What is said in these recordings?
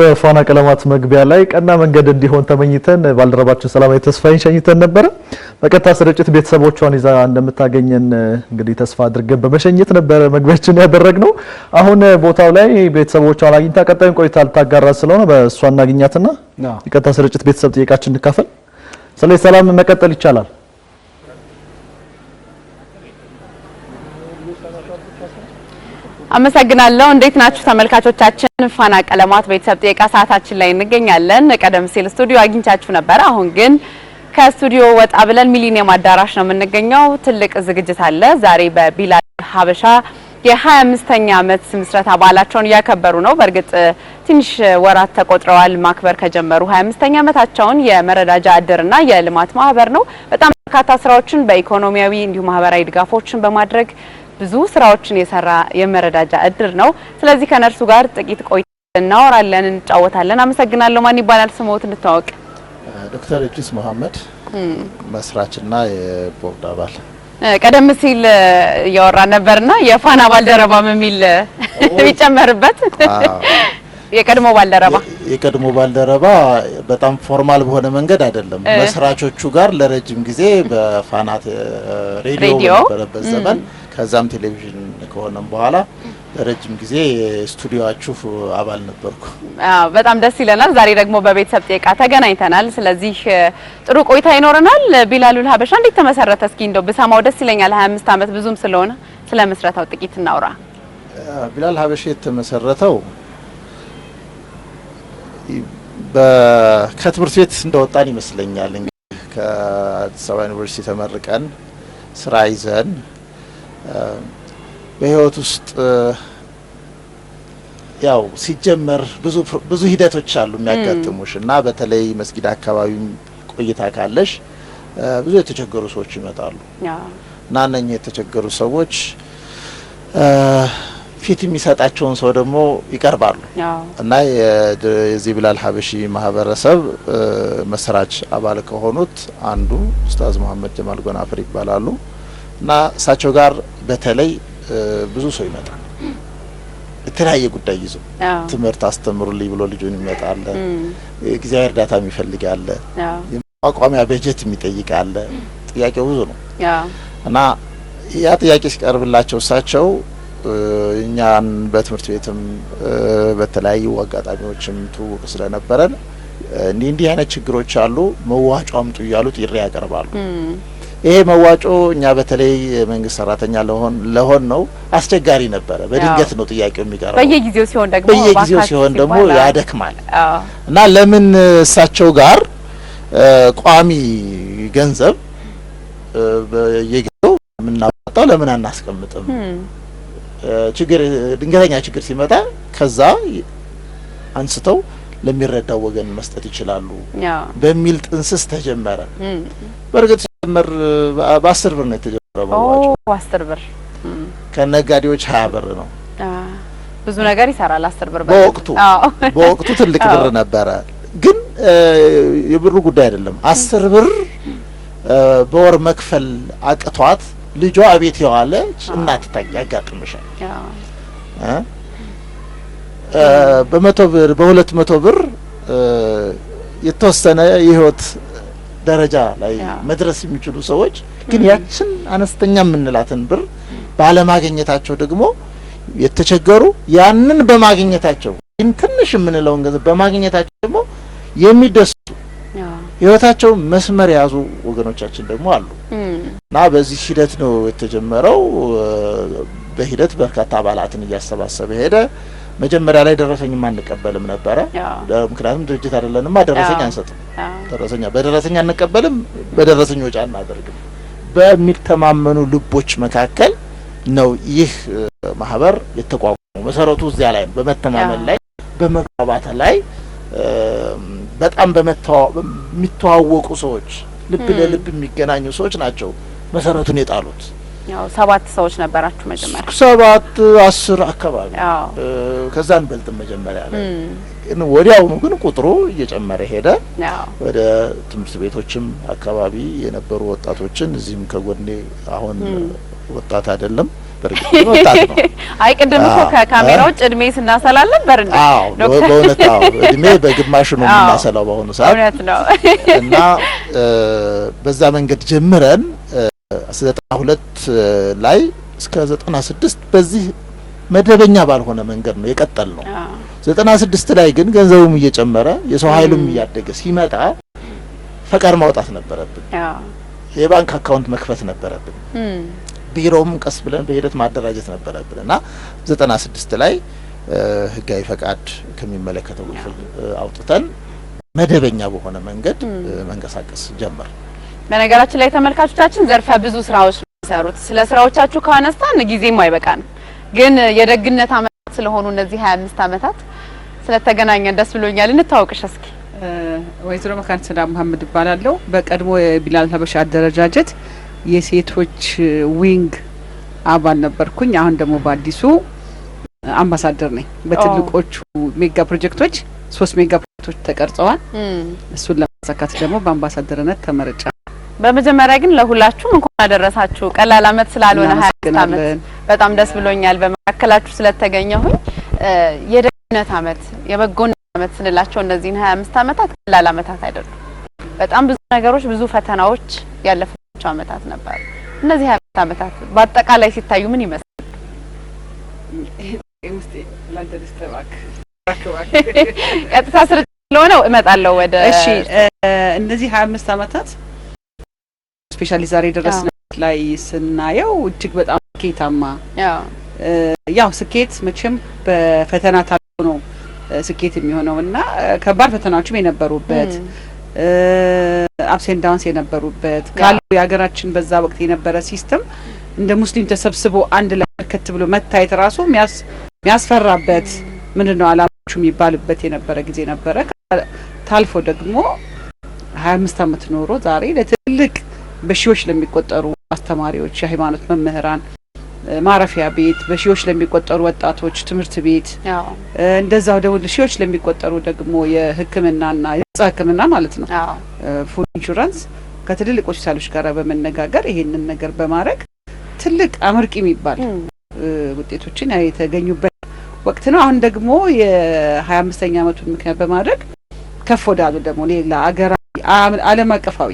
በፋና ቀለማት መግቢያ ላይ ቀና መንገድ እንዲሆን ተመኝተን ባልደረባችን ሰላማዊ ተስፋዬን ሸኝተን ነበር። በቀጥታ ስርጭት ቤተሰቦቿን ይዛ እንደምታገኘን እንግዲህ ተስፋ አድርገን በመሸኘት ነበር መግቢያችን ያደረግነው። አሁን ቦታው ላይ ቤተሰቦቿን አግኝታ ቀጣዩን ቆይታ ልታጋራ ስለሆነ በእሷ እናገኛትና የቀጥታ ስርጭት ቤተሰብ ጥያቄያችን እንካፈል። ስለዚህ ሰላም መቀጠል ይቻላል። አመሰግናለሁ። እንዴት ናችሁ ተመልካቾቻችን? ፋና ቀለማት ቤተሰብ ጥያቄ ሰዓታችን ላይ እንገኛለን። ቀደም ሲል ስቱዲዮ አግኝቻችሁ ነበር። አሁን ግን ከስቱዲዮ ወጣ ብለን ሚሊኒየም አዳራሽ ነው የምንገኘው። ትልቅ ዝግጅት አለ። ዛሬ በቢላል ሀበሻ የ25ኛ ዓመት ምስረታ በዓላቸውን እያከበሩ ነው። በእርግጥ ትንሽ ወራት ተቆጥረዋል ማክበር ከጀመሩ 25ኛ ዓመታቸውን። የመረዳጃ እድርና የልማት ማህበር ነው። በጣም በርካታ ስራዎችን በኢኮኖሚያዊ እንዲሁም ማህበራዊ ድጋፎችን በማድረግ ብዙ ስራዎችን የሰራ የመረዳጃ እድር ነው። ስለዚህ ከነርሱ ጋር ጥቂት ቆይታ እናወራለን፣ እንጫወታለን። አመሰግናለሁ። ማን ይባላል ስሞት እንተዋወቅ? ዶክተር ኢድሪስ መሐመድ መስራችና የቦርድ አባል። ቀደም ሲል ያወራን ነበርና የፋና ባልደረባም የሚል ቢጨመርበት የቀድሞ ባልደረባ በጣም ፎርማል በሆነ መንገድ አይደለም። መስራቾቹ ጋር ለረጅም ጊዜ በፋና ሬዲዮ በነበረበት ዘመን ከዛም ቴሌቪዥን ከሆነም በኋላ ለረጅም ጊዜ ስቱዲዮአችሁ አባል ነበርኩ። በጣም ደስ ይለናል። ዛሬ ደግሞ በቤተሰብ ጥያቄ ተገናኝተናል። ስለዚህ ጥሩ ቆይታ ይኖረናል። ቢላሉል ሀበሻ እንዴት ተመሰረተ? እስኪ እንደው በሰማው ደስ ይለኛል። 25 ዓመት ብዙም ስለሆነ ስለመስረታው ጥቂት እናውራ። ቢላል ሀበሻ የተመሰረተው ከትምህርት ቤት እንደወጣን ይመስለኛል። እንግዲህ ከአዲስ አበባ ዩኒቨርሲቲ ተመርቀን ስራ ይዘን በህይወት ውስጥ ያው ሲጀመር ብዙ ሂደቶች አሉ የሚያጋጥሙሽ እና በተለይ መስጊድ አካባቢ ቆይታ ካለሽ ብዙ የተቸገሩ ሰዎች ይመጣሉ እና እነኚህ የተቸገሩ ሰዎች ፊት የሚሰጣቸውን ሰው ደግሞ ይቀርባሉ እና የዚህ ቢላል ሀበሺ ማህበረሰብ መስራች አባል ከሆኑት አንዱ ኡስታዝ መሐመድ ጀማል ጎናፍር ይባላሉ እና እሳቸው ጋር በተለይ ብዙ ሰው ይመጣል። የተለያየ ጉዳይ ይዞ ትምህርት አስተምሩልኝ ብሎ ልጁን ይመጣል። ጊዜያዊ እርዳታ የሚፈልግ አለ፣ የማቋቋሚያ በጀት የሚጠይቅ አለ። ጥያቄው ብዙ ነው እና ያ ጥያቄ ሲቀርብላቸው እሳቸው እኛን በትምህርት ቤትም በተለያዩ አጋጣሚዎችም ትውውቅ ስለነበረን እንዲህ አይነት ችግሮች አሉ መዋጮ አምጡ እያሉ ጥሪ ያቀርባሉ። ይሄ መዋጮ እኛ በተለይ መንግስት ሰራተኛ ለሆን ነው አስቸጋሪ ነበረ። በድንገት ነው ጥያቄው የሚቀርበው። በየጊዜው ሲሆን ደግሞ ያደክማል እና ለምን እሳቸው ጋር ቋሚ ገንዘብ በየጊዜው የምናወጣው ለምን አናስቀምጥም? ድንገተኛ ችግር ሲመጣ ከዛ አንስተው ለሚረዳው ወገን መስጠት ይችላሉ በሚል ጥንስስ ተጀመረ። በርግጥ ሲጀመር በ10 ብር ነው የተጀመረው። 10 ብር ከነጋዴዎች 20 ብር ነው። ብዙ ነገር ይሰራል 10 ብር በወቅቱ ትልቅ ብር ነበረ። ግን የብሩ ጉዳይ አይደለም። 10 ብር በወር መክፈል አቅቷት ልጇ አቤት የዋለች እናት ያጋጥምሻል። በ100 ብር በ200 ብር የተወሰነ የህይወት ደረጃ ላይ መድረስ የሚችሉ ሰዎች ግን ያችን አነስተኛ የምንላትን ብር ባለማግኘታቸው ደግሞ የተቸገሩ ያንን በማግኘታቸው ግን ትንሽ የምንለውን ገንዘብ በማግኘታቸው ደግሞ የሚደሰቱ ህይወታቸው መስመር ያዙ ወገኖቻችን ደግሞ አሉ እና በዚህ ሂደት ነው የተጀመረው። በሂደት በርካታ አባላትን እያሰባሰበ ሄደ። መጀመሪያ ላይ ደረሰኝም አንቀበልም ነበረ። ምክንያቱም ድርጅት አይደለንማ፣ ደረሰኝ አንሰጥም። በደረሰኝ አንቀበልም፣ በደረሰኝ ወጪ አናደርግም በሚተማመኑ ልቦች መካከል ነው ይህ ማህበር የተቋቋመው። መሰረቱ እዚያ ላይ በመተማመን ላይ በመግባባት ላይ በጣም በሚተዋወቁ ሰዎች ልብ ለልብ የሚገናኙ ሰዎች ናቸው መሰረቱን የጣሉት። ያው 7 ሰዎች ነበራችሁ መጀመሪያ? 7-10 አካባቢ ከዛን በልጥ መጀመሪያ ላይ ግን ወዲያውኑ ግን ቁጥሩ እየጨመረ ሄደ። ወደ ትምህርት ቤቶችም አካባቢ የነበሩ ወጣቶችን እዚህም ከጎኔ አሁን ወጣት አይደለም ወጣት ነው። አይ ቅድም እኮ ከካሜራ ውጭ እድሜ ስናሰላል ነበር እንዴ? በእውነት እድሜ በግማሽ ነው የምናሰላው በአሁኑ ሰዓት። እውነት ነው። እና በዛ መንገድ ጀምረን 92 ላይ እስከ 96 በዚህ መደበኛ ባልሆነ መንገድ ነው የቀጠል ነው። 96 ላይ ግን ገንዘቡም እየጨመረ የሰው ኃይሉም እያደገ ሲመጣ ፈቃድ ማውጣት ነበረብን። የባንክ አካውንት መክፈት ነበረብን። ቢሮም ቀስ ብለን በሂደት ማደራጀት ነበረብን እና 96 ላይ ህጋዊ ፈቃድ ከሚመለከተው ክፍል አውጥተን መደበኛ በሆነ መንገድ መንቀሳቀስ ጀመር። በነገራችን ላይ ተመልካቾቻችን ዘርፈ ብዙ ስራዎች ሰሩት። ስለ ስራዎቻችሁ ካነሳን ጊዜም አይበቃን፣ ግን የደግነት አመታት ስለሆኑ እነዚህ 25 አመታት ስለተገናኘን ደስ ብሎኛል። እንታወቅሽ እስኪ። ወይዘሮ መካነ ሰላም መሐመድ እባላለሁ። በቀድሞ የቢላል ሀበሻ አደረጃጀት የሴቶች ዊንግ አባል ነበርኩኝ። አሁን ደግሞ በአዲሱ አምባሳደር ነኝ። በትልቆቹ ሜጋ ፕሮጀክቶች 3 ሜጋ ፕሮጀክቶች ተቀርጸዋል። እሱን ለማሳካት ደግሞ በአምባሳደርነት ተመርጫ። በመጀመሪያ ግን ለሁላችሁም እንኳን አደረሳችሁ። ቀላል አመት ስላልሆነ 20 አመት በጣም ደስ ብሎኛል በመካከላችሁ ስለተገኘሁኝ። የደግነት አመት የበጎነት አመት ስንላቸው እነዚህን 25 አመታት ቀላል አመታት አይደሉም። በጣም ብዙ ነገሮች ብዙ ፈተናዎች ያለፉባቸው አመታት ነበሩ። እነዚህ 25 አመታት በአጠቃላይ ሲታዩ ምን ይመስላል? ቀጥታ ስርጭት ስለሆነ እመጣለሁ ወደ እሺ። እነዚህ 25 አመታት ስፔሻሊ ዛሬ ደረስንበት ላይ ስናየው እጅግ በጣም ስኬታማ ያው ስኬት መቼም በፈተና ታልፎ ነው ስኬት የሚሆነውና ከባድ ፈተናዎችም የነበሩበት አፕስ ኤንድ ዳውንስ የነበሩበት ካለው የሀገራችን በዛ ወቅት የነበረ ሲስተም እንደ ሙስሊም ተሰብስቦ አንድ ላይ ከት ብሎ መታየት ራሱ የሚያስፈራበት ምንድነው አላማችሁ የሚባልበት የነበረ ጊዜ ነበረ። ታልፎ ደግሞ 25 አመት ኖሮ ዛሬ ለትልቅ በሺዎች ለሚቆጠሩ አስተማሪዎች፣ የሃይማኖት መምህራን ማረፊያ ቤት፣ በሺዎች ለሚቆጠሩ ወጣቶች ትምህርት ቤት፣ እንደዛው ደግሞ ሺዎች ለሚቆጠሩ ደግሞ የሕክምናና የነጻ ሕክምና ማለት ነው ፉል ኢንሹራንስ ከትልልቅ ሆስፒታሎች ጋር በመነጋገር ይሄንን ነገር በማድረግ ትልቅ አመርቂ የሚባል ውጤቶችን የተገኙበት ወቅት ነው። አሁን ደግሞ የ25ኛ አመቱን ምክንያት በማድረግ ከፍ ወዳሉ ደግሞ ሌላ አገራዊ ዓለም አቀፋዊ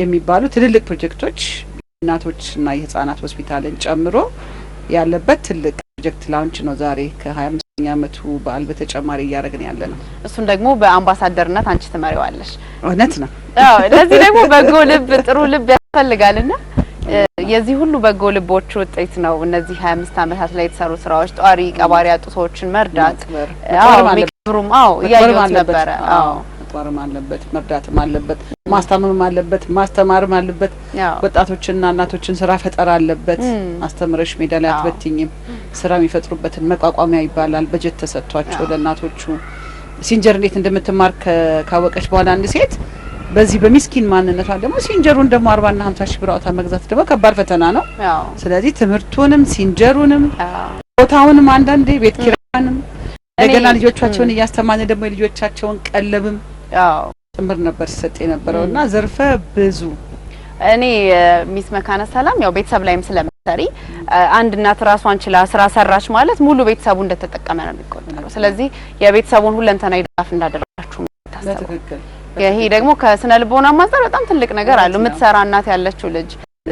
የሚባሉ ትልልቅ ፕሮጀክቶች እናቶችና የህፃናት ሆስፒታልን ጨምሮ ያለበት ትልቅ ፕሮጀክት ላውንች ነው ዛሬ ከ25ኛ አመቱ በዓል በተጨማሪ እያደረግን ያለ ነው። እሱን ደግሞ በአምባሳደርነት አንቺ ትመሪዋለሽ። እውነት ነው። ለዚህ ደግሞ በጎ ልብ ጥሩ ልብ ያስፈልጋልና የዚህ ሁሉ በጎ ልቦች ውጤት ነው እነዚህ 25 አመታት ላይ የተሰሩ ስራዎች። ጧሪ ቀባሪ አጥቶችን መርዳት ሚክብሩም ያዩት ነበር። መጥዋርም አለበት፣ መርዳትም አለበት፣ ማስተማርም አለበት፣ ማስተማርም አለበት። ወጣቶችንና እናቶችን ስራ ፈጠራ አለበት። አስተምረሽ ሜዳ ላይ አትበትኝም። ስራ የሚፈጥሩበትን መቋቋሚያ ይባላል። በጀት ተሰጥቷቸው ለእናቶቹ ሲንጀር እንዴት እንደምትማር ካወቀች በኋላ አንድ ሴት በዚህ በሚስኪን ማንነቷ ደግሞ ሲንጀሩን ደግሞ 40 እና 50 ሺህ ብር አውጥታ መግዛት ደግሞ ከባድ ፈተና ነው። ስለዚህ ትምህርቱንም ሲንጀሩንም ቦታውንም አንዳንዴ ቤት ኪራዩንም እንደገና ልጆቻቸውን እያስተማነ ደግሞ የልጆቻቸውን ቀለብም ጭምር ነበር ሲሰጥ የነበረውና ዘርፈ ብዙ እኔ ሚስ መካነ ሰላም ያው ቤተሰብ ላይም ስለምትሰሪ አንድ እናት ራሷን ችላ ስራ ሰራች ማለት ሙሉ ቤተሰቡ እንደተጠቀመ ነው የሚቆጠረው። ስለዚህ የቤተሰቡን ሁለንተናዊ ድጋፍ እንዳደረጋችሁ ታስቡ። ይሄ ደግሞ ከስነ ልቦና ማንጻር በጣም ትልቅ ነገር አለው። የምትሰራ እናት ያለችው ልጅ፣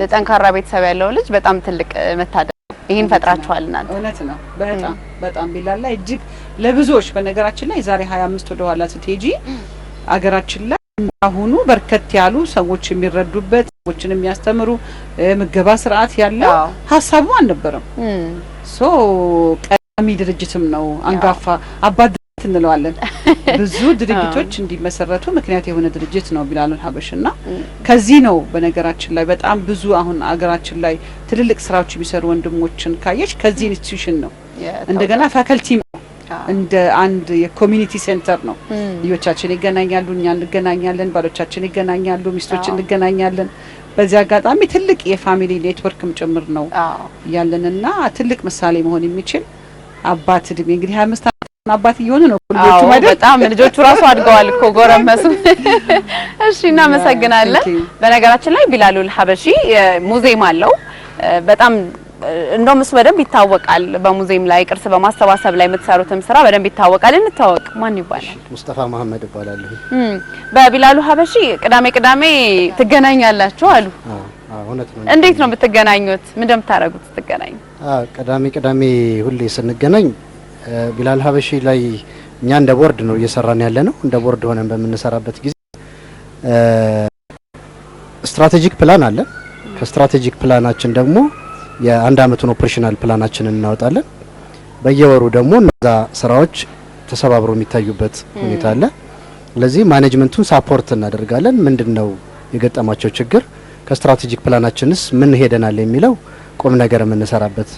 ጠንካራ ቤተሰብ ያለው ልጅ በጣም ትልቅ መታደል። ይሄን ፈጥራችኋል እናንተ። እውነት ነው። በጣም ቢላል ላይ እጅግ ለብዙዎች በነገራችን ላይ ዛሬ 25 ወደ ኋላ ስትሄጂ አገራችን ላይ አሁኑ በርከት ያሉ ሰዎች የሚረዱበት ሰዎችን የሚያስተምሩ ምገባ ስርዓት ያለው ሀሳቡ አልነበረም። ቀዳሚ ድርጅትም ነው አንጋፋ አባት እንለዋለን። ብዙ ድርጅቶች እንዲመሰረቱ ምክንያት የሆነ ድርጅት ነው ቢላል ሀበሽና ከዚህ ነው በነገራችን ላይ በጣም ብዙ አሁን አገራችን ላይ ትልልቅ ስራዎች የሚሰሩ ወንድሞችን ካየች ከዚህ ኢንስቲትዩሽን ነው። እንደገና ፋከልቲ እንደ አንድ የኮሚኒቲ ሴንተር ነው። ልጆቻችን ይገናኛሉ፣ እኛ እንገናኛለን፣ ባሎቻችን ይገናኛሉ፣ ሚስቶች እንገናኛለን። በዚህ አጋጣሚ ትልቅ የፋሚሊ ኔትወርክም ጭምር ነው ያለንና ትልቅ ምሳሌ መሆን የሚችል አባት እድሜ እንግዲህ 25 አባት እየሆኑ ነው ልጆቹ ማለት በጣም ልጆቹ ራሱ አድገዋል እኮ ጎረመሱ። እሺ እናመሰግናለን። በነገራችን ላይ ቢላሉል ሀበሺ ሙዚየም አለው። በጣም እንደውም እሱ በደንብ ይታወቃል። በሙዚየም ላይ ቅርስ በማስተባሰብ ላይ የምትሰሩትም ስራ በደንብ ይታወቃል። እንታወቅ። ማን ይባላል? ሙስጠፋ መሐመድ እባላለሁ። በቢላሉ ሀበሺ ቅዳሜ ትገናኛላችሁ አሉ። እውነት ነው። እንዴት ነው የምትገናኙት? ምን እንደምታደርጉት ስትገናኙ? ቅዳሜ ሁሌ ስንገናኝ ቢላል ሀበሺ ላይ እኛ እንደ ቦርድ ነው እየሰራን ያለ ነው። እንደ ቦርድ ሆነን በምንሰራበት ጊዜ ስትራቴጂክ ፕላን አለ። ከስትራቴጂክ ፕላናችን ደግሞ የአንድ አመቱን ኦፕሬሽናል ፕላናችንን እናወጣለን። በየወሩ ደግሞ እነዛ ስራዎች ተሰባብሮ የሚታዩበት ሁኔታ አለ። ስለዚህ ማኔጅመንቱን ሳፖርት እናደርጋለን። ምንድነው የገጠማቸው ችግር፣ ከስትራቴጂክ ፕላናችንስ ምን ሄደናል የሚለው ቁም ነገር የምንሰራበት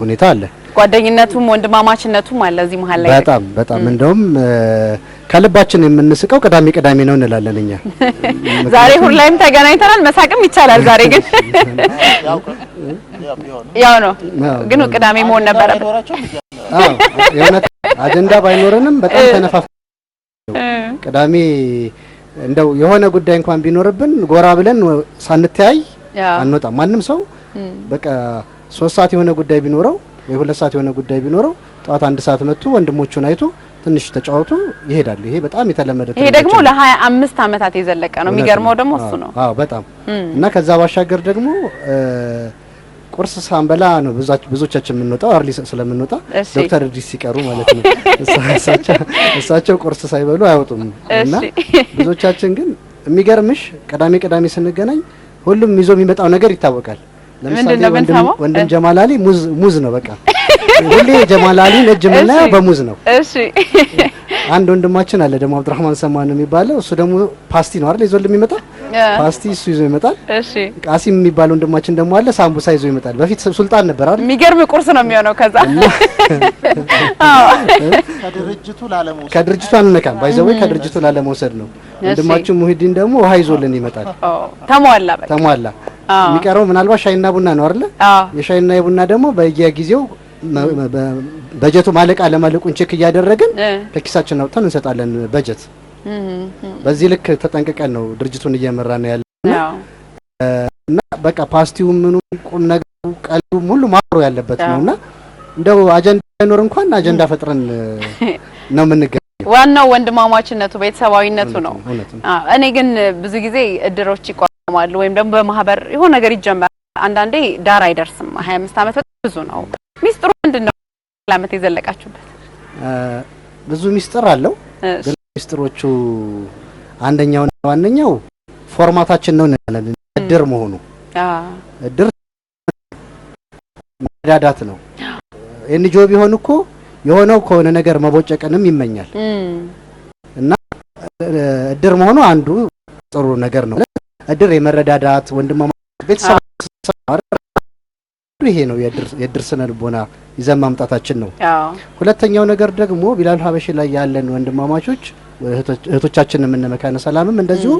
ሁኔታ አለ። ጓደኝነቱም ወንድማማችነቱም አለ እዚህ መሀል ላይ በጣም እንደውም ከልባችን የምንስቀው ቅዳሜ ነው እንላለን እኛ። ዛሬ ሁላይም ተገናኝተናል፣ መሳቅም ይቻላል። ዛሬ ግን ያው ነው ግን ቅዳሜ መሆን ነበረበት። የሆነ አጀንዳ ባይኖርንም በጣም ተነፋፍ ቅዳሜ እንደው የሆነ ጉዳይ እንኳን ቢኖርብን ጎራ ብለን ሳንተያይ አንወጣም። ማንም ሰው በቃ 3 ሰዓት የሆነ ጉዳይ ቢኖረው ወይ 2 ሰዓት የሆነ ጉዳይ ቢኖረው ጠዋት 1 ሰዓት መጥቶ ወንድሞቹን አይቶ ትንሽ ተጫውቶ ይሄዳሉ። ይሄ በጣም የተለመደ ይሄ ደግሞ ለ25 አመታት የዘለቀ ነው። የሚገርመው ደግሞ እሱ ነው። በጣም እና ከዛ ባሻገር ደግሞ ቁርስ ሳንበላ ነው ብዙዎቻችን የምንወጣው፣ አርሊ ስለምንወጣ ዶክተር እድሪስ ሲቀሩ ማለት ነው። እሳቸው ቁርስ ሳይበሉ አይወጡም። እና ብዙዎቻችን ግን የሚገርምሽ ቅዳሜ ስንገናኝ ሁሉም ይዞ የሚመጣው ነገር ይታወቃል። ለምሳሌ ወንድም ጀማል አሊ ሙዝ ነው በቃ ሁሌ ጀማል አሊን እጅ የምናየው በሙዝ ነው። እሺ አንድ ወንድማችን አለ ደግሞ አብዱራህማን ሰማን የሚባለው፣ እሱ ደግሞ ፓስቲ ነው አይደል ይዞልን የሚመጣው፣ ፓስቲ እሱ ይዞ ይመጣል። እሺ ቃሲም የሚባለው ወንድማችን ደግሞ አለ ሳምቡሳ ይዞ ይመጣል። በፊት ሱልጣን ነበር አይደል? የሚገርም ቁርስ ነው የሚሆነው። ከዛ ከድርጅቱ አንነካም ባይዘው ከድርጅቱ ላለመውሰድ ነው። ወንድማችን ሙሂዲን ደግሞ ውሃ ይዞልን ይመጣል። ተሟላ የሚቀረው ምናልባት ሻይና ቡና ነው አይደል? የሻይና የቡና ደግሞ በየጊዜው በጀቱ ማለቅ አለማለቁን ቼክ እያደረግን ከኪሳችን አውጥተን እንሰጣለን በጀት። በዚህ ልክ ተጠንቅቀን ነው ድርጅቱን እየመራ ነው ያለና እና በቃ ፓስቲው ምኑ ቁም ነገሩ ቀልዱ ሁሉ ማሮ ያለበት ነውና እንደው አጀንዳ አይኖር እንኳን አጀንዳ ፈጥረን ነው የምንገኘው። ዋናው ወንድማማችነቱ ቤተሰባዊነቱ ነው። እኔ ግን ብዙ ጊዜ እድሮች ይቋቋማሉ ወይም ደግሞ በማህበር የሆነ ነገር ይጀምራል። አንዳንዴ ዳር አይደርስም። 25 አመት ብዙ ነው። ሚስጥሩ ምንድነው? ለአመት የዘለቃችሁበት? ብዙ ሚስጥር አለው። ሚስጥሮቹ አንደኛውና ዋነኛው ፎርማታችን ነው እንላለን። እድር መሆኑ እድር መዳዳት ነው። ኤንጂኦ ቢሆን እኮ የሆነው ከሆነ ነገር መቦጨቅንም ይመኛል እና እድር መሆኑ አንዱ ጥሩ ነገር ነው። እድር የመረዳዳት ወንድማማች ቤተሰብ ይሄ ነው የእድር ስነ ልቦና ይዘን ማምጣታችን ነው። ሁለተኛው ነገር ደግሞ ቢላል ሀበሺ ላይ ያለን ወንድማማቾች እህቶቻችንን የምንመካነ ሰላምም እንደዚሁ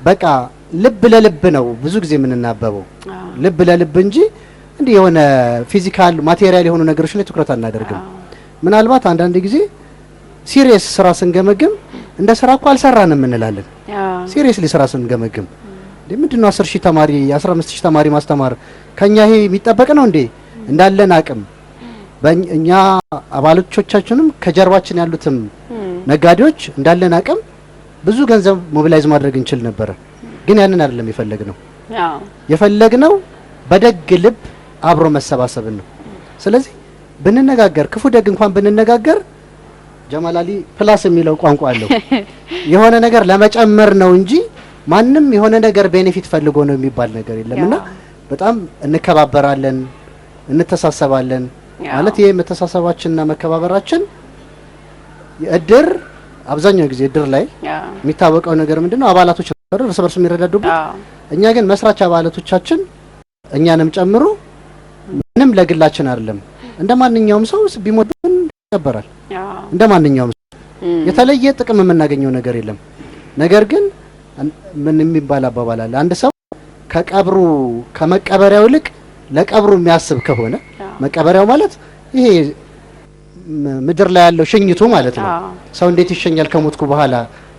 በቃ ልብ ለልብ ነው ብዙ ጊዜ የምንናበበው ልብ ለልብ እንጂ እንዲህ የሆነ ፊዚካል ማቴሪያል የሆኑ ነገሮች ላይ ትኩረት አናደርግም። ምናልባት አንዳንድ ጊዜ ሲሪየስ ስራ ስንገመግም እንደ ስራ እኮ አልሰራንም እንላለን። ሲሪየስሊ ስራ ስንገመግም ምንድነው 10,000 ተማሪ 15,000 ተማሪ ማስተማር ከኛ ይሄ የሚጠበቅ ነው እንዴ? እንዳለን አቅም በእኛ አባሎቻችንም ከጀርባችን ያሉትም ነጋዴዎች እንዳለን አቅም ብዙ ገንዘብ ሞቢላይዝ ማድረግ እንችል ነበር። ግን ያንን አይደለም የፈለግነው በደግ ልብ አብሮ መሰባሰብን ነው። ስለዚህ ብንነጋገር ክፉ ደግ እንኳን ብንነጋገር ጀማል አሊ ፕላስ የሚለው ቋንቋ አለው የሆነ ነገር ለመጨመር ነው እንጂ ማንም የሆነ ነገር ቤኔፊት ፈልጎ ነው የሚባል ነገር የለምና በጣም እንከባበራለን፣ እንተሳሰባለን። ማለት ይሄ መተሳሰባችንና መከባበራችን የእድር አብዛኛው ጊዜ እድር ላይ የሚታወቀው ነገር ምንድነው? አባላቶች እርስ በርስ የሚረዳዱበት። እኛ ግን መስራች አባላቶቻችን እኛንም ጨምሮ ምንም ለግላችን አይደለም እንደማንኛውም ሰው ቢሞትብን ይከበራል። እንደማንኛውም ሰው የተለየ ጥቅም የምናገኘው ነገር የለም። ነገር ግን ምን የሚባል አባባል አለ? አንድ ሰው ከቀብሩ ከመቀበሪያው ልቅ ለቀብሩ የሚያስብ ከሆነ መቀበሪያው ማለት ይሄ ምድር ላይ ያለው ሽኝቱ ማለት ነው። ሰው እንዴት ይሸኛል ከሞትኩ በኋላ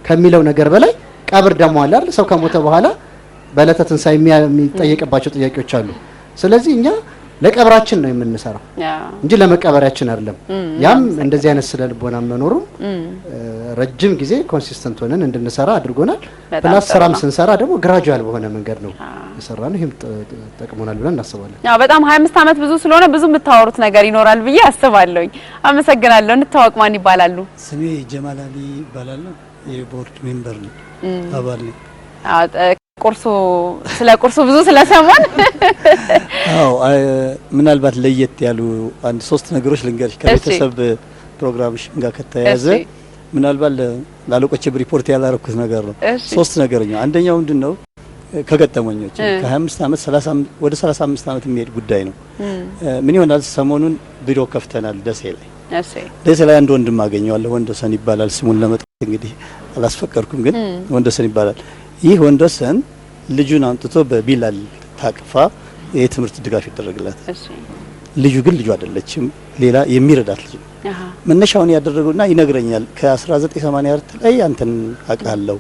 ከሚለው ነገር በላይ ቀብር ደግሞ አለ አይደል? ሰው ከሞተ በኋላ በዕለተ ትንሣኤ የሚጠየቅባቸው ጥያቄዎች አሉ። ስለዚህ እኛ ለቀብራችን ነው የምንሰራው እንጂ ለመቀበሪያችን አይደለም። ያም እንደዚህ አይነት ስለ ልቦና መኖሩ ረጅም ጊዜ ኮንሲስተንት ሆነን እንድንሰራ አድርጎናል። ፕላስ ስራም ስንሰራ ደግሞ ግራጁዋል በሆነ መንገድ ነው የሰራነው። ይሄም ጠቅሞናል ብለን እናስባለን። ያው በጣም 25 ዓመት ብዙ ስለሆነ ብዙ የምታወሩት ነገር ይኖራል ብዬ አስባለሁ። አመሰግናለሁ። እንታወቅ፣ ማን ይባላሉ? ስሜ ጀማል አሊ ይባላል። የቦርድ ሜምበር ነኝ፣ አባል ነኝ። ቁርሱ ስለ ቁርሱ ብዙ ስለሰማን ምናልባት ለየት ያሉ አንድ 3 ነገሮች ልንገርሽ ከቤተሰብ ፕሮግራምሽ ጋር ከተያያዘ ምናልባት ላለቆች ሪፖርት ያላረኩት ነገር ነው። 3 ነገሮች ነው። አንደኛው ምንድነው ከገጠመኞች ከ25 ዓመት 30 ወደ 35 ዓመት የሚሄድ ጉዳይ ነው። ምን ይሆናል ሰሞኑን ቢሮ ከፍተናል ደሴ ላይ። ደሴ ላይ አንድ ወንድም አገኘዋለሁ። ወንደሰን ይባላል። ስሙን ለመጥራት እንግዲህ አላስፈቀድኩም፣ ግን ወንደሰን ይባላል። ይህ ወንደሰን ልጁን አምጥቶ በቢላል ታቅፋ የትምህርት ድጋፍ ይደረግላታል። ልጁ ግን ልጁ አይደለችም፣ ሌላ የሚረዳት ልጅ ነው። መነሻውን ያደረገውና ይነግረኛል ከ1984 ላይ አንተን አውቃለሁ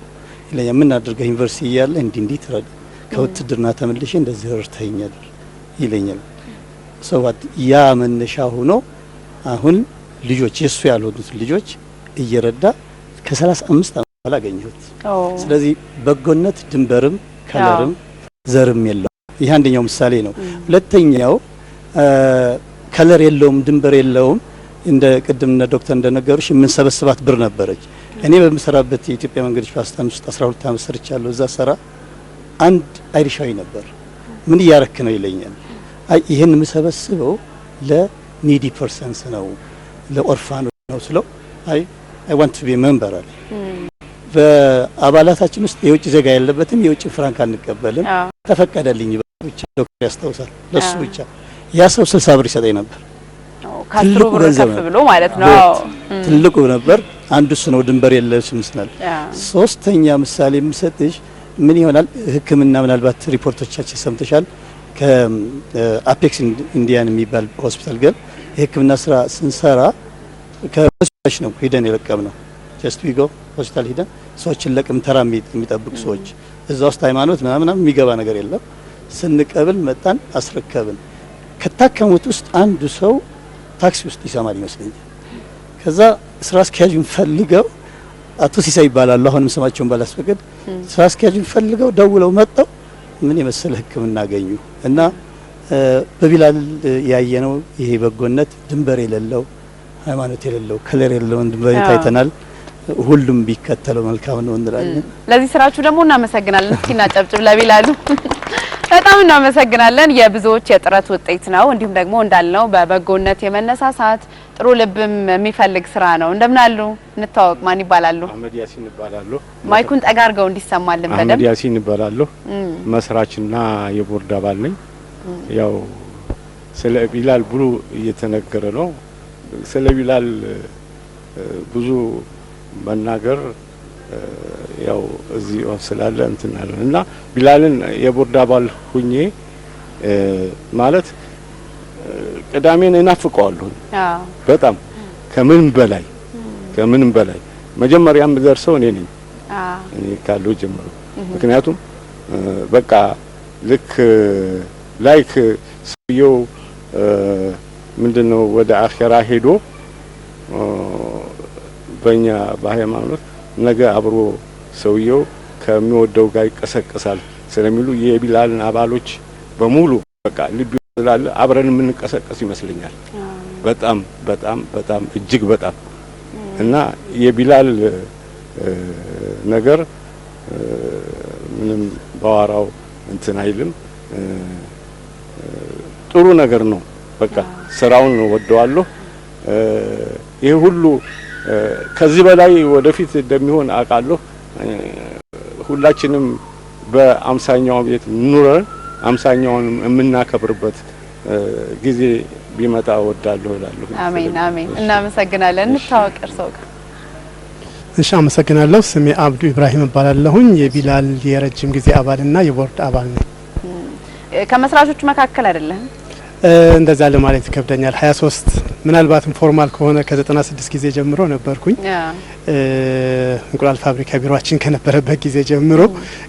ይለኛል። ምን አድርገህ ዩኒቨርሲቲ እያለ እንዲህ ትረዳ ከውትድርና ተመልሼ እንደዚህ ረድተኛል ይለኛል። ሰዋት ያ መነሻ ሆኖ አሁን ልጆች የሱ ያልሆኑት ልጆች እየረዳ ከ35 ዓመት በኋላ አገኘሁት። ስለዚህ በጎነት ድንበርም ከለርም ዘርም የለው። ይህ አንደኛው ምሳሌ ነው። ሁለተኛው ከለር የለውም ድንበር የለውም። እንደ ቅድም እና ዶክተር እንደነገሩሽ የምንሰበስባት ብር ነበረች። እኔ በምሰራበት የኢትዮጵያ መንገዶች ፓስታን ውስጥ 12 ዓመት ሰርቻለሁ። እዛ ሰራ አንድ አይሪሻዊ ነበር። ምን እያረክ ነው ይለኛል። አይ ይሄን የምሰበስበው ለኒዲ ፐርሰንስ ነው ለኦርፋኖች ነው ስለው አይ ዋንት ቱ ቢ ሜምበር አለ። በአባላታችን ውስጥ የውጭ ዜጋ ያለበትም የውጭ ፍራንክ አንቀበልም። ተፈቀደልኝ ብቻ ዶክተር ያስታውሳል። ለሱ ብቻ ያ ሰው 60 ብር ይሰጠኝ ነበር። ትልቁ ገንዘብ ብሎ ማለት ነው። ትልቁ ነበር። አንዱ ነው ድንበር የለሽ ምስናል። ሶስተኛ ምሳሌ የምሰጥሽ ምን ይሆናል ሕክምና ምናልባት ሪፖርቶቻችን ሰምተሻል። ከአፔክስ ኢንዲያን የሚባል ሆስፒታል ግን የሕክምና ስራ ስንሰራ ከሆስፒታል ነው ሄደን የለቀምነው። ጀስት ዊ ጎ ሆስፒታል ሄደን ሰዎችን ለቅም ተራ የሚጠብቁ ሰዎች እዛ ውስጥ ሃይማኖት ምናምን የሚገባ ነገር የለም። ስንቀብል መጣን አስረከብን። ከታከሙት ውስጥ አንዱ ሰው ታክሲ ውስጥ ይሰማል ይመስለኛል። ከዛ ስራ አስኪያጁን ፈልገው አቶ ሲሳይ ይባላሉ። አሁንም ስማቸውን ባላስፈቅድ ስራ አስኪያጁን ፈልገው ደውለው መጣው ምን የመሰለ ሕክምና አገኙ። እና በቢላል ያየነው ይሄ በጎነት ድንበር የሌለው ሃይማኖት የሌለው ከለር የሌለው ድንበር ታይተናል። ሁሉም ቢከተለው መልካም ነው እንላለን። ለዚህ ስራችሁ ደግሞ እናመሰግናለን። እስኪ እናጨብጭብ ለቢላሉ። በጣም እናመሰግናለን። የብዙዎች የጥረት ውጤት ነው። እንዲሁም ደግሞ እንዳልነው በበጎነት የመነሳሳት ጥሩ ልብም የሚፈልግ ስራ ነው። እንደምን አሉ? እንታወቅ። ማን ይባላሉ? አህመድ ያሲን ይባላሉ። ማይኩን ጠጋ አድርገው እንዲሰማልን በደንብ። አህመድ ያሲን ይባላሉ። መስራችና የቦርድ አባል ነኝ። ያው ስለ ቢላል ብሉ እየተነገረ ነው። ስለ ቢላል ብዙ መናገር ያው እዚህ ስላለ እንትናለን እና ቢላልን የቦርድ አባል ሁኜ ማለት ቅዳሜን እናፍቀዋለሁ በጣም ከምን በላይ መጀመሪያም ደርሰው እኔ ነኝ እኔ ካለው ጀምሮ ምክንያቱም በቃ ልክ ላይክ ሰውየው ምንድነው ወደ አኺራ ሄዶ በእኛ በሃይማኖት ነገ አብሮ ሰውየው ከሚወደው ጋር ይቀሰቀሳል ስለሚሉ የቢላልን አባሎች በሙሉ በቃ ልብ ይላል አብረን የምንቀሰቀስ ይመስለኛል። በጣም በጣም በጣም እጅግ በጣም እና የቢላል ነገር ምንም ባወራው እንትን አይልም። ጥሩ ነገር ነው። በቃ ስራውን ወደዋለሁ። ይሄ ሁሉ ከዚህ በላይ ወደፊት እንደሚሆን አውቃለሁ። ሁላችንም በአምሳኛው ቤት ኑረን አምሳኛውን የምናከብርበት ጊዜ ቢመጣ ወዳለሁ እላለሁ። አሜን አሜን። እናመሰግናለን። እንታወቅ እርሶው ጋር። እሺ፣ አመሰግናለሁ። ስሜ አብዱ ኢብራሂም እባላለሁኝ። የቢላል የረጅም ጊዜ አባልና የቦርድ አባል ነኝ። ከመስራቾቹ መካከል አይደለም? እንደዛ ለማለት ይከብደኛል። 23 ምናልባትም ፎርማል ከሆነ ከ96 ጊዜ ጀምሮ ነበርኩኝ። እንቁላል ፋብሪካ ቢሮአችን ከነበረበት ጊዜ ጀምሮ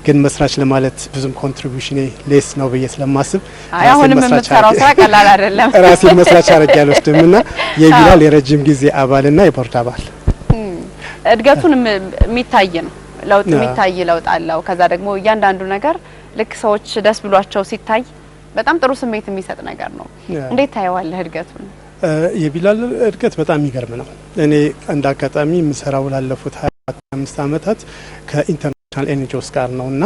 ግን መስራች ለማለት ብዙም ኮንትሪቢዩሽኔ ሌስ ነው ብዬ ስለማስብ አሁንም የምትሰራው ስራ ቀላል አይደለም። ራሴን መስራች አድርጌ አልወስድምና የቢላል የረጅም ጊዜ አባልና የቦርድ አባል እድገቱን የሚታይ ነው። ለውጥ የሚታይ ለውጥ አለው። ከዛ ደግሞ እያንዳንዱ ነገር ልክ ሰዎች ደስ ብሏቸው ሲታይ በጣም ጥሩ ስሜት የሚሰጥ ነገር ነው። እንዴት ታየዋለህ እድገቱን? የቢላል እድገት በጣም የሚገርም ነው። እኔ እንደ አጋጣሚ የምሰራው ላለፉት 25 ዓመታት ከኢንተርናሽናል ኤንጂኦስ ጋር ነውና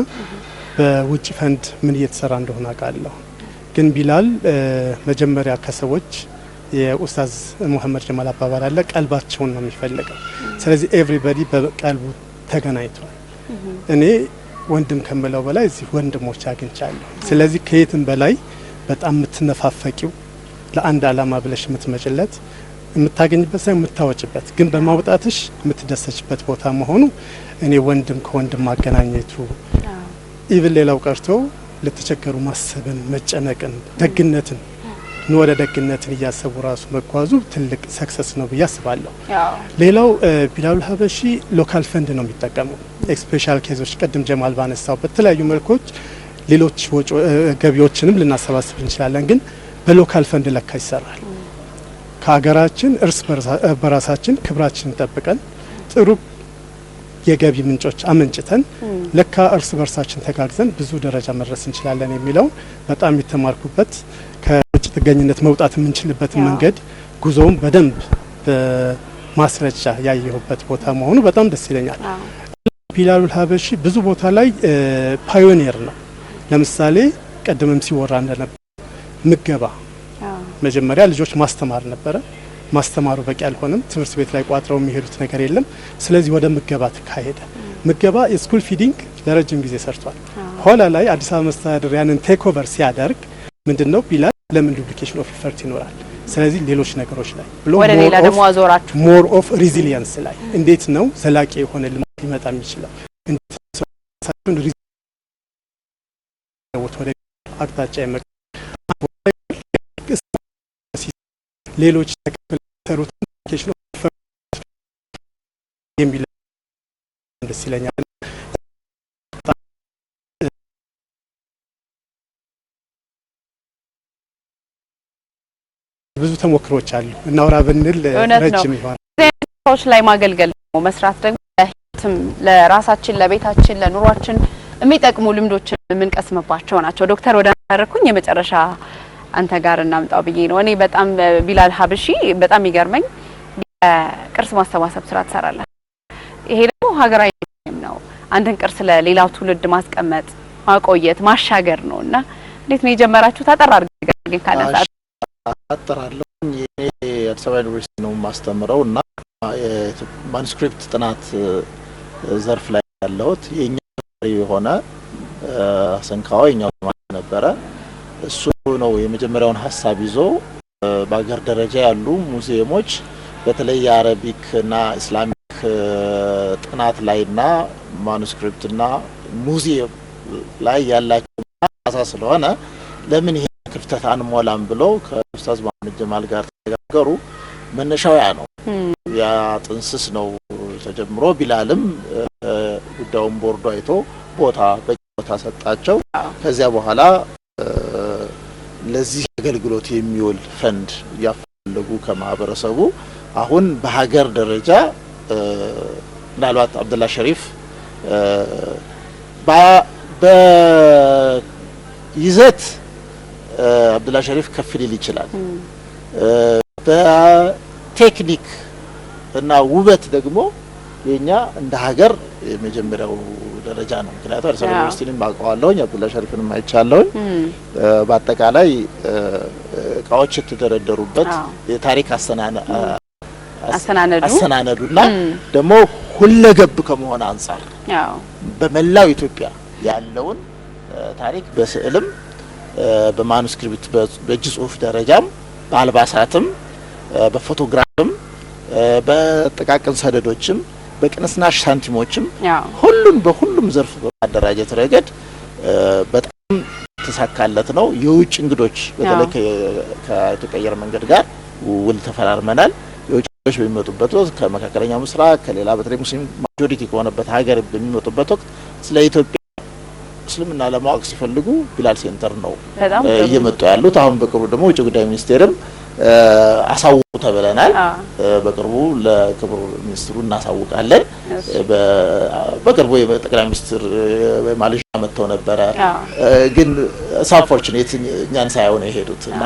በውጭ ፈንድ ምን እየተሰራ እንደሆነ አውቃለሁ። ግን ቢላል መጀመሪያ ከሰዎች የኡስታዝ መሐመድ ጀማል አባባል አለ፣ ቀልባቸውን ነው የሚፈልገው። ስለዚህ ኤቭሪባዲ በቀልቡ ተገናኝቷል። እኔ ወንድም ከምለው በላይ እዚህ ወንድሞች አግኝቻለሁ። ስለዚህ ከየትም በላይ በጣም የምትነፋፈቂው ለአንድ አላማ ብለሽ የምትመጭለት የምታገኝበት ሳይሆን የምታወጭበት ግን በማውጣትሽ የምትደሰችበት ቦታ መሆኑ እኔ ወንድም ከወንድም ማገናኘቱ ኢቭን ሌላው ቀርቶ ለተቸገሩ ማሰብን፣ መጨነቅን፣ ደግነትን ወደ ደግነትን እያሰቡ ራሱ መጓዙ ትልቅ ሰክሰስ ነው ብዬ አስባለሁ። ሌላው ቢላል ሀበሺ ሎካል ፈንድ ነው የሚጠቀመው። ስፔሻል ኬዞች ቅድም ጀማል ባነሳው በተለያዩ መልኮች ሌሎች ገቢዎችንም ልናሰባስብ እንችላለን። ግን በሎካል ፈንድ ለካ ይሰራል። ከሀገራችን እርስ በራሳችን ክብራችንን ጠብቀን ጥሩ የገቢ ምንጮች አመንጭተን ለካ እርስ በርሳችን ተጋግዘን ብዙ ደረጃ መድረስ እንችላለን የሚለው በጣም የተማርኩበት ከውጭ ጥገኝነት መውጣት የምንችልበትን መንገድ ጉዞውን በደንብ በማስረጃ ያየሁበት ቦታ መሆኑ በጣም ደስ ይለኛል። ቢላል ሀበሺ ብዙ ቦታ ላይ ፓዮኒየር ነው። ለምሳሌ ቀደምም ሲወራ እንደነበር ምገባ መጀመሪያ ልጆች ማስተማር ነበረ። ማስተማሩ በቂ አልሆነም። ትምህርት ቤት ላይ ቋጥረው የሚሄዱት ነገር የለም። ስለዚህ ወደ ምገባ ተካሄደ። ምገባ የስኩል ፊዲንግ ለረጅም ጊዜ ሰርቷል። ኋላ ላይ አዲስ አበባ መስተዳድር ያንን ቴክ ኦቨር ሲያደርግ ምንድነው ቢላል ለምን ዱፕሊኬሽን ኦፍ ኢፈርት ይኖራል? ስለዚህ ሌሎች ነገሮች ላይ ብሎ ወደ ሌላ ደግሞ አዞራችሁ ሞር ኦፍ ሪዚሊየንስ ላይ እንዴት ነው ዘላቂ የሆነ ልማት ሊመጣ የሚችለው? እንዴት ወደ አቅጣጫ ሌሎች ተከታተሉት ዱፕሊኬሽን ኦፍ ኢፈርት የሚል ደስ ይለኛል። ብዙ ተሞክሮች አሉ እናውራ ብንል ረጅም ይሆናል። ሰዎች ላይ ማገልገል ነው መስራት ደግሞ ለህይወትም ለራሳችን ለቤታችን ለኑሯችን የሚጠቅሙ ልምዶችን የምንቀስምባቸው ናቸው። ዶክተር ወደ አረኩኝ የመጨረሻ አንተ ጋር እናምጣው ብዬ ነው። እኔ በጣም ቢላል ሀበሺ በጣም ይገርመኝ የቅርስ ማሰባሰብ ስራ ትሰራለህ። ይሄ ደግሞ ሀገራዊ ነው። አንድን ቅርስ ለሌላው ትውልድ ማስቀመጥ ማቆየት ማሻገር ነውና እንዴት ነው የጀመራችሁ? ታጠራ አድርገን ካነሳ አጠራለሁ። የአዲስ አበባ ዩኒቨርሲቲ ነው ማስተምረው እና ማኑስክሪፕት ጥናት ዘርፍ ላይ ያለሁት የኛ የሆነ ሰንካው የኛው ነበረ። እሱ ነው የመጀመሪያውን ሀሳብ ይዞ በአገር ደረጃ ያሉ ሙዚየሞች በተለይ የአረቢክ እና ኢስላሚክ ጥናት ላይና ማኑስክሪፕትና ሙዚየም ላይ ያላቸው አሳ ስለሆነ ለምን ይሄ ክፍተት አንሞላም ብሎ ከኡስታዝ መሐመድ ጀማል ጋር ተነጋገሩ። መነሻው ያ ነው። ያ ጥንስስ ነው ተጀምሮ ቢላልም ጉዳዩን ቦርዱ አይቶ ቦታ ሰጣቸው። ከዚያ በኋላ ለዚህ አገልግሎት የሚውል ፈንድ ያፈልጉ ከማህበረሰቡ አሁን በሀገር ደረጃ ምናልባት አብዱላ ሸሪፍ በይዘት አብዱላ ሸሪፍ ከፍ ሊል ይችላል። በቴክኒክ እና ውበት ደግሞ የኛ እንደ ሀገር የመጀመሪያው ደረጃ ነው። ምክንያቱም አዲስ አበባ ዩኒቨርሲቲን ማውቀዋለሁ፣ አብዱላ ሸሪፍንም አይቻለሁ። በአጠቃላይ እቃዎች የተደረደሩበት የታሪክ አሰናነዱና ደግሞ ሁለገብ ከመሆን አንፃር በመላው ኢትዮጵያ ያለውን ታሪክ በስዕልም በማኑስክሪፕት በእጅ ጽሁፍ ደረጃም በአልባሳትም በፎቶግራፍም በጥቃቅን ሰነዶችም በቅንስናሽ ሳንቲሞችም ሁሉም በሁሉም ዘርፍ በማደራጀት ረገድ በጣም የተሳካለት ነው። የውጭ እንግዶች በተለይ ከኢትዮጵያ አየር መንገድ ጋር ውል ተፈራርመናል። የውጭ እንግዶች በሚመጡበት ወቅት ከመካከለኛው ምስራቅ ከሌላ በተለይ ሙስሊም ማጆሪቲ ከሆነበት ሀገር በሚመጡበት ወቅት ስለ ኢትዮጵያ እስልምና ለማወቅ ሲፈልጉ ቢላል ሴንተር ነው እየመጡ ያሉት። አሁን በቅርቡ ደግሞ ውጭ ጉዳይ ሚኒስቴርም አሳውቁ ተብለናል። በቅርቡ ለክቡር ሚኒስትሩ እናሳውቃለን። በቅርቡ የጠቅላይ ሚኒስትር ማሌዥያ መጥተው ነበረ፣ ግን ሳንፎርቹኔት እኛን ሳይሆን የሄዱት እና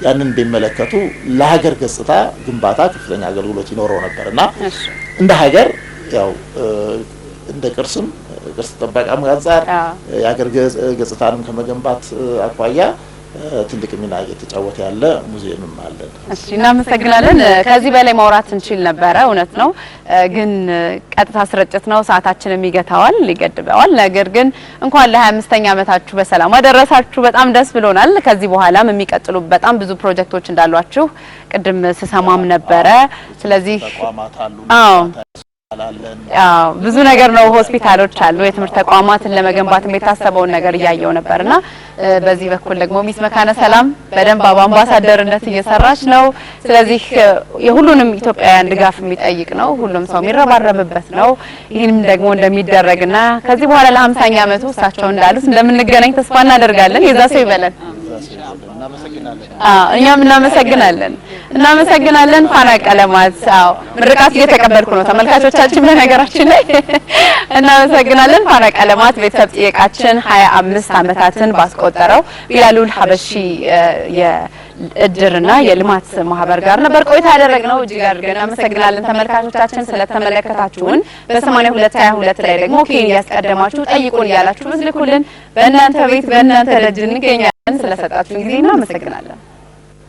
ያንን ቢመለከቱ ለሀገር ገጽታ ግንባታ ከፍተኛ አገልግሎት ይኖረው ነበርና እንደ ሀገር ያው እንደ ቅርስም ቅርስ ጥበቃም አንፃር የሀገር ገጽታንም ከመገንባት አኳያ ትልቅ ሚና እየተጫወተ ያለ ሙዚየምም አለን። እሺ እናመሰግናለን። ከዚህ በላይ ማውራት እንችል ነበረ፣ እውነት ነው። ግን ቀጥታ ስርጭት ነው፣ ሰዓታችንም ይገድበዋል። ነገር ግን እንኳን ለ25ኛ ዓመታችሁ በሰላም አደረሳችሁ። በጣም ደስ ብሎናል። ከዚህ በኋላም የሚቀጥሉ በጣም ብዙ ፕሮጀክቶች እንዳሏችሁ ቅድም ስሰማም ነበረ። ስለዚህ ብዙ ነገር ነው። ሆስፒታሎች አሉ፣ የትምህርት ተቋማትን ለመገንባት የታሰበውን ነገር እያየው ነበርና በዚህ በኩል ደግሞ ሚስ መካነ ሰላም በደንብ በአምባሳደርነት እየሰራች ነው። ስለዚህ የሁሉንም ኢትዮጵያውያን ድጋፍ የሚጠይቅ ነው። ሁሉም ሰው የሚረባረብበት ነው። ይህንም ደግሞ እንደሚደረግና ከዚህ በኋላ ለ50ኛ ዓመቱ እሳቸው እንዳሉት እንደምንገናኝ ተስፋ እናደርጋለን። የዛ ሰው ይበለን። እኛም እናመሰግናለን። ፋና ቀለማት ምርቃት እየተቀበልኩ ነው ተመልካቾቻችን፣ በነገራችን ላይ እናመሰግናለን። ፋና ቀለማት ቤተሰብ ጥየቃችን 25 ዓመታትን ባስቆጠረው ቢላሉል ሀበሺ የእድርና የልማት ማህበር ጋር ነበር ቆይታ ያደረግነው። እጅግ አድርገን እናመሰግናለን ተመልካቾቻችን ስለተመለከታችሁን። በ8222 ላይ ደግሞ ኬን ያስቀደማችሁ ጠይቁን ያላችሁ ልኩልን። በእናንተ ቤት በእናንተ ደጅ እንገኛለን። ስለሰጣችሁን ጊዜ እናመሰግናለን።